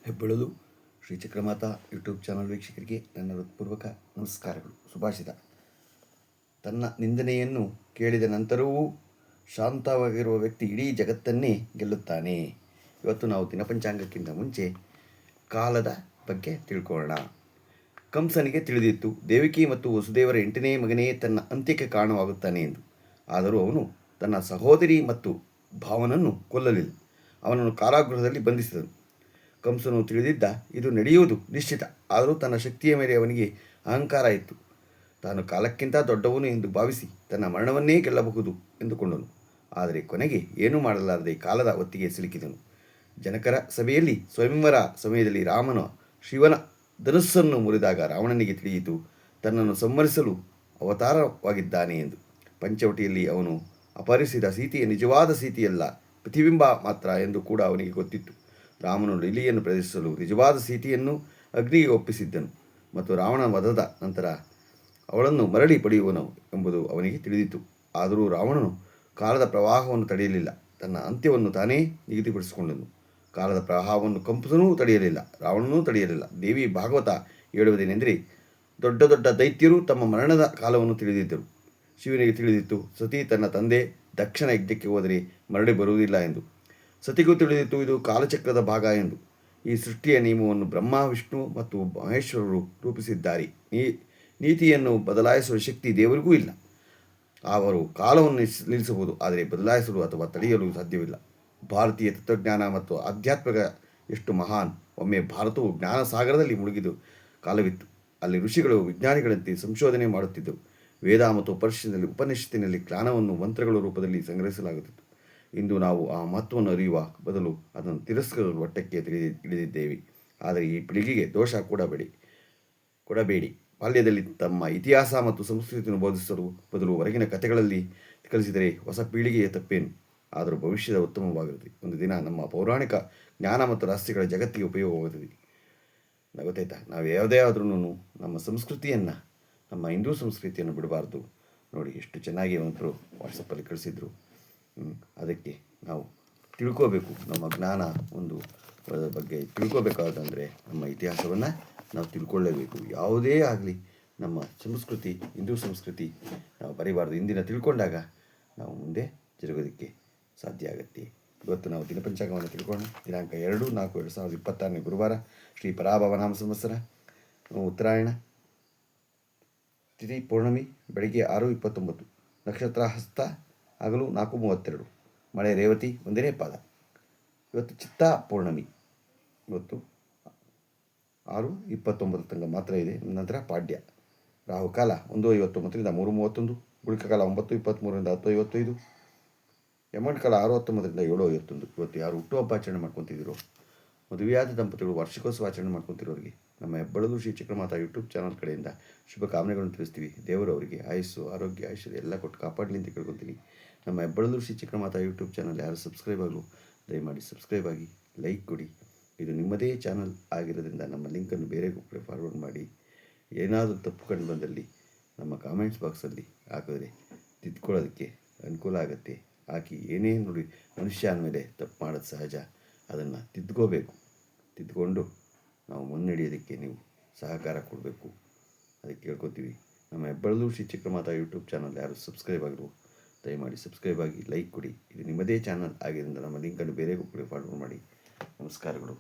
ಹೆಬ್ಬೆಳಲು Shri Chakramata YouTube channel ವೀಕ್ಷಕರಿಗೆ ನನ್ನ ಹೃತ್ಪೂರ್ವಕ ನಮಸ್ಕಾರಗಳು. ಸುಭಾಷಿತ: ತನ್ನ ನಿಂದನೆಯನ್ನು ಕೇಳಿದ ನಂತರವೂ ಶಾಂತವಾಗಿರುವ ವ್ಯಕ್ತಿ ಇಡೀ ಜಗತ್ತನ್ನೇ ಗೆಲ್ಲುತ್ತಾನೆ. ಇವತ್ತು ನಾವು ದಿನಪಂಚಾಂಗಕ್ಕಿಂತ ಮುಂಚೆ ಕಾಲದ ಬಗ್ಗೆ ತಿಳ್ಕೊಳ್ಳೋಣ. ಕಂಸನಿಗೆ ತಿಳಿದಿತ್ತು ದೇವಕಿ ಮತ್ತು ವಸುದೇವರ 8ನೇ ಮಗನೇ ತನ್ನ ಅಂತ್ಯಕ್ಕೆ ಕಾರಣವಾಗುತ್ತಾನೆ ಎಂದು. ಆದರೂ ಅವನು ತನ್ನ ಸಹೋದರಿ ಮತ್ತು ಭಾವನನ್ನು ಕೊಲ್ಲಲಿಲ್ಲ. ಅವನನ್ನು ಕಾರಾಗೃಹದಲ್ಲಿ ಬಂಧಿಸಿದನು. ಕಂಸನು ತಿಳಿದಿದ್ದ ಇದು ನಡೆಯುವುದು ನಿಶ್ಚಿತ. ಆದರೂ ತನ್ನ ಶಕ್ತಿಯ ಮೇಲೆ ಅವನಿಗೆ ಅಹಂಕಾರ ಇತ್ತು. ತಾನು ಕಾಲಕ್ಕಿಂತ ದೊಡ್ಡವನು ಎಂದು ಭಾವಿಸಿ ತನ್ನ ಮರಣವನ್ನೇ ಗೆಲ್ಲಬಹುದು ಎಂದುಕೊಂಡನು. ಆದರೆ ಕೊನೆಗೆ ಏನೂ ಮಾಡಲಾರದೆ ಕಾಲದ ಒತ್ತಿಗೆ ಸಿಲುಕಿದನು. ಜನಕರ ಸಭೆಯಲ್ಲಿ ಸ್ವಯಂವರ ಸಮಯದಲ್ಲಿ ರಾಮನು ಶಿವನ ಧನುಸ್ಸನ್ನು ಮುರಿದಾಗ ರಾವಣನಿಗೆ ತಿಳಿಯಿತು ತನ್ನನ್ನು ಸಂಹರಿಸಲು ಅವತಾರವಾಗಿದ್ದಾನೆ ಎಂದು. ಪಂಚವಟಿಯಲ್ಲಿ ಅವನು ಅಪಹರಿಸಿದ ಸೀತೆಯ ನಿಜವಾದ ಸೀತೆಯಲ್ಲ, ಪ್ರತಿಬಿಂಬ ಮಾತ್ರ ಎಂದು ಕೂಡ ಅವನಿಗೆ ಗೊತ್ತಿತ್ತು. ರಾಮನು ಲೀಲೆಯನ್ನು ಪ್ರದರ್ಶಿಸಲು ನಿಜವಾದ ಸೀತೆಯನ್ನು ಅಗ್ನಿಗೆ ಒಪ್ಪಿಸಿದ್ದನು ಮತ್ತು ರಾವಣ ವಧದ ನಂತರ ಅವಳನ್ನು ಮರಳಿ ಪಡೆಯುವನು ಎಂಬುದು ಅವನಿಗೆ ತಿಳಿದಿತ್ತು. ಆದರೂ ರಾವಣನು ಕಾಲದ ಪ್ರವಾಹವನ್ನು ತಡೆಯಲಿಲ್ಲ. ತನ್ನ ಅಂತ್ಯವನ್ನು ತಾನೇ ನಿಗದಿಪಡಿಸಿಕೊಂಡನು. ಕಾಲದ ಪ್ರವಾಹವನ್ನು ಕಂಸನೂ ತಡೆಯಲಿಲ್ಲ, ರಾವಣನೂ ತಡೆಯಲಿಲ್ಲ. ದೇವಿ ಭಾಗವತ ಹೇಳುವುದೇನೆಂದರೆ, ದೊಡ್ಡ ದೊಡ್ಡ ದೈತ್ಯರು ತಮ್ಮ ಮರಣದ ಕಾಲವನ್ನು ತಿಳಿದಿದ್ದರು. ಶಿವನಿಗೆ ತಿಳಿದಿತ್ತು ಸತಿ ತನ್ನ ತಂದೆ ದಕ್ಷಿಣ ಯಜ್ಞಕ್ಕೆ ಹೋದರೆ ಮರಳಿ ಬರುವುದಿಲ್ಲ ಎಂದು. ಸತಿಗೂ ತಿಳಿದಿತ್ತು ಇದು ಕಾಲಚಕ್ರದ ಭಾಗ ಎಂದು. ಈ ಸೃಷ್ಟಿಯ ನಿಯಮವನ್ನು ಬ್ರಹ್ಮ, ವಿಷ್ಣು ಮತ್ತು ಮಹೇಶ್ವರರು ರೂಪಿಸಿದ್ದಾರೆ. ನೀತಿಯನ್ನು ಬದಲಾಯಿಸುವ ಶಕ್ತಿ ದೇವರಿಗೂ ಇಲ್ಲ. ಅವರು ಕಾಲವನ್ನು ನಿಲ್ಲಿಸಬಹುದು, ಆದರೆ ಬದಲಾಯಿಸಲು ಅಥವಾ ತಡೆಯಲು ಸಾಧ್ಯವಿಲ್ಲ. ಭಾರತೀಯ ತತ್ವಜ್ಞಾನ ಮತ್ತು ಆಧ್ಯಾತ್ಮಿಕ ಎಷ್ಟು ಮಹಾನ್! ಒಮ್ಮೆ ಭಾರತವು ಜ್ಞಾನ ಸಾಗರದಲ್ಲಿ ಮುಳುಗಿದ ಕಾಲವಿತ್ತು. ಅಲ್ಲಿ ಋಷಿಗಳು ವಿಜ್ಞಾನಿಗಳಂತೆ ಸಂಶೋಧನೆ ಮಾಡುತ್ತಿದ್ದರು. ವೇದ ಮತ್ತು ಉಪನಿಷತ್ತಿನಲ್ಲಿ ಜ್ಞಾನವನ್ನು ಮಂತ್ರಗಳ ರೂಪದಲ್ಲಿ ಸಂಗ್ರಹಿಸಲಾಗುತ್ತಿತ್ತು. ಇಂದು ನಾವು ಆ ಮಹತ್ವವನ್ನು ಅರಿಯುವ ಬದಲು ಅದನ್ನು ತಿರಸ್ಕರಿಸುವ ಮಟ್ಟಕ್ಕೆ ಇಳಿದಿದ್ದೇವೆ. ಆದರೆ ಈ ಪೀಳಿಗೆಗೆ ದೋಷ ಕೊಡಬೇಡಿ. ಬಾಲ್ಯದಲ್ಲಿ ತಮ್ಮ ಇತಿಹಾಸ ಮತ್ತು ಸಂಸ್ಕೃತಿಯನ್ನು ಬೋಧಿಸಲು ಬದಲು ಹೊರಗಿನ ಕಥೆಗಳಲ್ಲಿ ಕಲಿಸಿದರೆ ಹೊಸ ಪೀಳಿಗೆಯ ತಪ್ಪೇನು? ಆದರೂ ಭವಿಷ್ಯದ ಉತ್ತಮವಾಗಿರುತ್ತದೆ. ಒಂದು ದಿನ ನಮ್ಮ ಪೌರಾಣಿಕ ಜ್ಞಾನ ಮತ್ತು ರಹಸ್ಯಗಳ ಜಗತ್ತಿಗೆ ಉಪಯೋಗವಾಗುತ್ತದೆ. ಗೊತ್ತಾಯ್ತಾ? ನಾವು ಯಾವುದೇ ಆದ್ರೂ ನಮ್ಮ ಸಂಸ್ಕೃತಿಯನ್ನು, ನಮ್ಮ ಹಿಂದೂ ಸಂಸ್ಕೃತಿಯನ್ನು ಬಿಡಬಾರ್ದು. ನೋಡಿ ಎಷ್ಟು ಚೆನ್ನಾಗಿ ಒಂಥರು ವಾಟ್ಸಪ್ಪಲ್ಲಿ ಕಳಿಸಿದ್ರು. ಅದಕ್ಕೆ ನಾವು ತಿಳ್ಕೋಬೇಕು. ನಮ್ಮ ಜ್ಞಾನ ಒಂದು ಬಗ್ಗೆ ತಿಳ್ಕೋಬೇಕಾದಂದರೆ ನಮ್ಮ ಇತಿಹಾಸವನ್ನು ನಾವು ತಿಳ್ಕೊಳ್ಳೇಬೇಕು. ಯಾವುದೇ ಆಗಲಿ ನಮ್ಮ ಸಂಸ್ಕೃತಿ, ಹಿಂದೂ ಸಂಸ್ಕೃತಿ ನಾವು ಬರೀಬಾರ್ದು. ಇಂದಿನ ತಿಳ್ಕೊಂಡಾಗ ನಾವು ಮುಂದೆ ಜರುಗೋದಕ್ಕೆ ಸಾಧ್ಯ ಆಗುತ್ತೆ. ಇವತ್ತು ನಾವು ದಿನಪಂಚಾಂಗವನ್ನು ತಿಳ್ಕೊಳ್ಳೋಣ. ದಿನಾಂಕ 2/4/2026 ಗುರುವಾರ, ಶ್ರೀ ಪರಾಭವ ನಾಮ ಸಂವತ್ಸರ, ಉತ್ತರಾಯಣ, ತಿಥಿ ಪೌರ್ಣಮಿ, ಬೆಳಗ್ಗೆ 6:29, ನಕ್ಷತ್ರ ಹಸ್ತ, ಹಗಲು 4:32, ಮಳೆ ರೇವತಿ 1ನೇ ಪಾದ. ಇವತ್ತು ಚಿತ್ತ ಪೌರ್ಣಮಿ. ಇವತ್ತು 6:29 ತನಕ ಮಾತ್ರ ಇದೆ. ನಂತರ ಪಾಡ್ಯ. ರಾಹುಕಾಲ 1:59ರಿಂದ 3:31, ಗುಳಿಕಕಾಲ 9:23ರಿಂದ 10:55, ಯಮಗಂಡ ಕಾಲ 6:19ರಿಂದ 7:51. ಇವತ್ತು ಯಾರು ಹುಟ್ಟುಹಬ್ಬ ಆಚರಣೆ ಮಾಡ್ಕೊತಿದ್ದೀರೋ, ಮದುವೆಯಾದ ದಂಪತಿಗಳು ವಾರ್ಷಿಕೋತ್ಸವ ಆಚರಣೆ ಮಾಡ್ಕೊತಿರೋರಿಗೆ ನಮ್ಮ ಹೆಬ್ಬೆಳಲು ಶ್ರೀ ಚಕ್ರಮಾತಾ ಯೂಟ್ಯೂಬ್ ಚಾನಲ್ ಕಡೆಯಿಂದ ಶುಭ ಕಾಮನೆಗಳನ್ನು ತಿಳಿಸ್ತೀವಿ. ದೇವರು ಅವರಿಗೆ ಆಯುಸ್ಸು, ಆರೋಗ್ಯ, ಐಶ್ವರ್ಯ ಎಲ್ಲ ಕೊಟ್ಟು ಕಾಪಾಡಲಿ ಅಂತ ಕೇಳ್ಕೊತೀನಿ. ನಮ್ಮ ಹೆಬ್ಬೆಳಲು ಶ್ರೀ ಚಕ್ರಮಾತಾ ಯೂಟ್ಯೂಬ್ ಚಾನಲ್ ಯಾರು ಸಬ್ಸ್ಕ್ರೈಬ್ ಆಗಲು ದಯಮಾಡಿ ಸಬ್ಸ್ಕ್ರೈಬ್ ಆಗಿ, ಲೈಕ್ ಕೊಡಿ. ಇದು ನಿಮ್ಮದೇ ಚಾನಲ್ ಆಗಿರೋದ್ರಿಂದ ನಮ್ಮ ಲಿಂಕನ್ನು ಬೇರೆ ಕಡೆ ಫಾರ್ವರ್ಡ್ ಮಾಡಿ. ಏನಾದರೂ ತಪ್ಪು ಕಂಡು ಬಂದಲ್ಲಿ ನಮ್ಮ ಕಾಮೆಂಟ್ಸ್ ಬಾಕ್ಸಲ್ಲಿ ಹಾಕಿದ್ರೆ ತಿದ್ಕೊಳ್ಳೋದಕ್ಕೆ ಅನುಕೂಲ ಆಗುತ್ತೆ. ಹಾಕಿ. ಏನೇ ನೋಡಿ, ಮನುಷ್ಯ ಅಂದಮೇಲೆ ತಪ್ಪು ಮಾಡೋದು ಸಹಜ. ಅದನ್ನು ತಿದ್ದುಕೊಂಡು ನಾವು ಮುನ್ನಡೆಯೋದಕ್ಕೆ ನೀವು ಸಹಕಾರ ಕೊಡಬೇಕು. ಅದಕ್ಕೆ ಕೇಳ್ಕೊತೀವಿ. ನಮ್ಮ ಹೆಬ್ಬೆಳಲು ಶ್ರೀ ಚಕ್ರಮಾತಾ ಯೂಟ್ಯೂಬ್ ಚಾನಲ್ ಯಾರು ಸಬ್ಸ್ಕ್ರೈಬ್ ಆಗಲು ದಯಮಾಡಿ ಸಬ್ಸ್ಕ್ರೈಬ್ ಆಗಿ, ಲೈಕ್ ಕೊಡಿ. ಇದು ನಿಮ್ಮದೇ ಚಾನಲ್ ಆಗಿದ್ದರಿಂದ ನಮ್ಮ ಲಿಂಕನ್ನು ಬೇರೆ ಕಡೆ ಫಾರ್ವರ್ಡ್ ಮಾಡಿ. ನಮಸ್ಕಾರಗಳು.